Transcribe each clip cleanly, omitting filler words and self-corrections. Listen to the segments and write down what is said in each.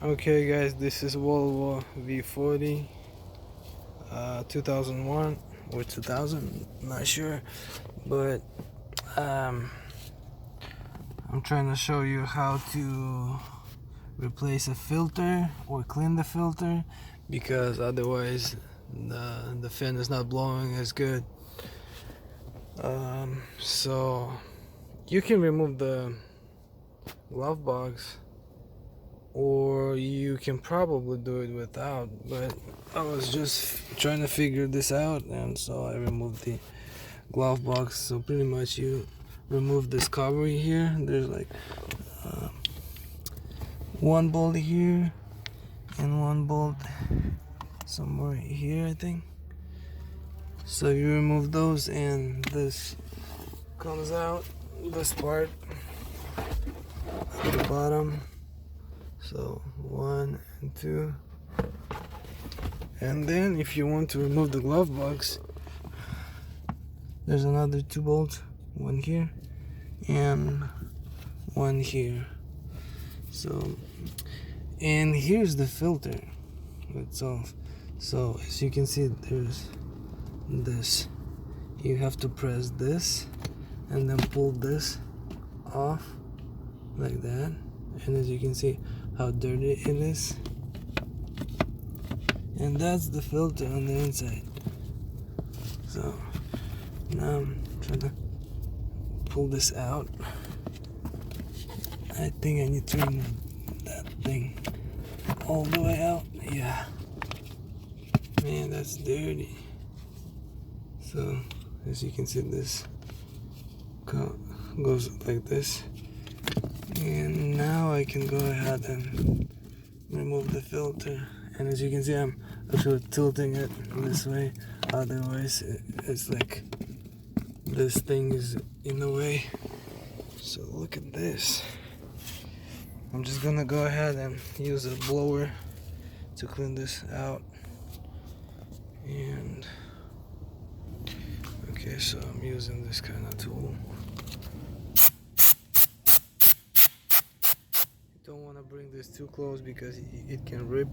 Okay guys, this is Volvo v40 2001 or 2000, not sure, but I'm trying to show you how to replace a filter or clean the filter, because otherwise the fan is not blowing as good. So you can remove the glove box, or you can probably do it without, but I was just trying to figure this out, and so I removed the glove box. So pretty much you remove this cover here. There's like one bolt here and one bolt somewhere here, I think. So you remove those and this comes out, this part at the bottom. So 1 and 2, and then if you want to remove the glove box, there's another 2 bolts, one here and one here. So, and here's the filter itself. So as you can see, there's this. You have to press this and then pull this off like that, and as you can see how dirty it is, and that's the filter on the inside. So now I'm trying to pull this out. I think I need to remove that thing all the way out. Yeah, man, that's dirty. So as you can see, this goes like this, and now I can go ahead and remove the filter. And as you can see, I'm actually tilting it this way, otherwise it's like this thing is in the way. So look at this. I'm just gonna go ahead and use a blower to clean this out. And okay, so I'm using this kind of tool. You don't want to bring this too close because it can rip.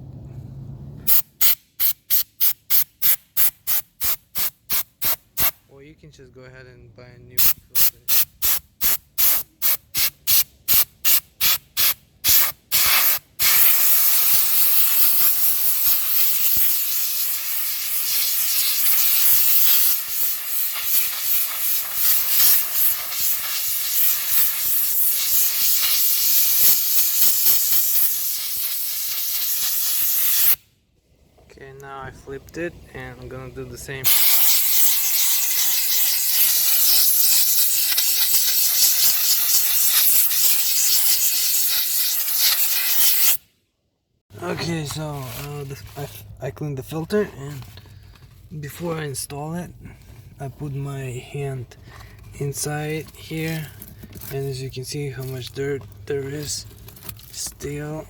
Or you can just go ahead and buy a new filter. Okay, now I flipped it, and I'm gonna do the same. Okay, so I cleaned the filter, and before I install it, I put my hand inside here, and as you can see how much dirt there is still.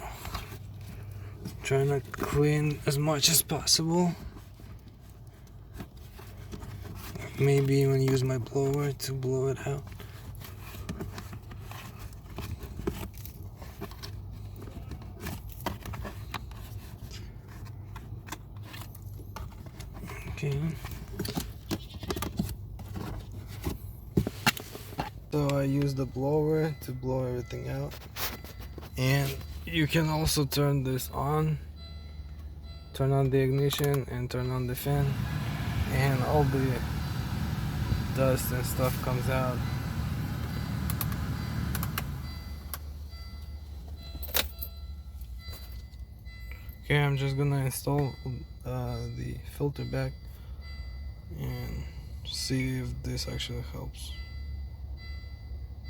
Trying to clean as much as possible. Maybe even use my blower to blow it out. Okay. So I use the blower to blow everything out. And you can also turn this on, turn on the ignition and turn on the fan, and all the dust and stuff comes out. Okay, I'm just gonna install the filter back and see if this actually helps.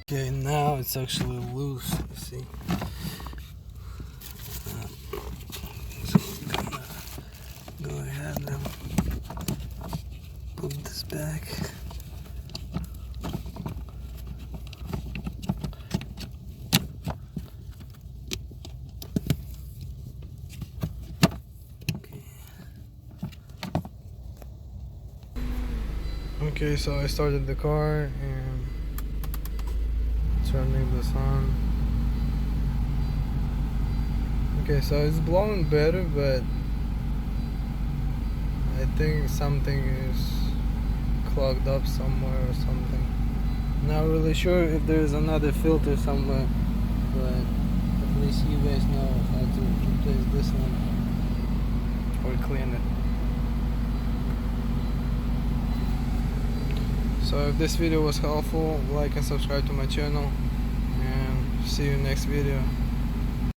Okay, now it's actually loose, you see. So I'm gonna go ahead and put this back. Okay, so I started the car and turning this on. Okay, so it's blowing better, but I think something is clogged up somewhere or something. Not really sure if there's another filter somewhere, but at least you guys know how to replace this one or clean it. So if this video was helpful, like and subscribe to my channel, and see you next video.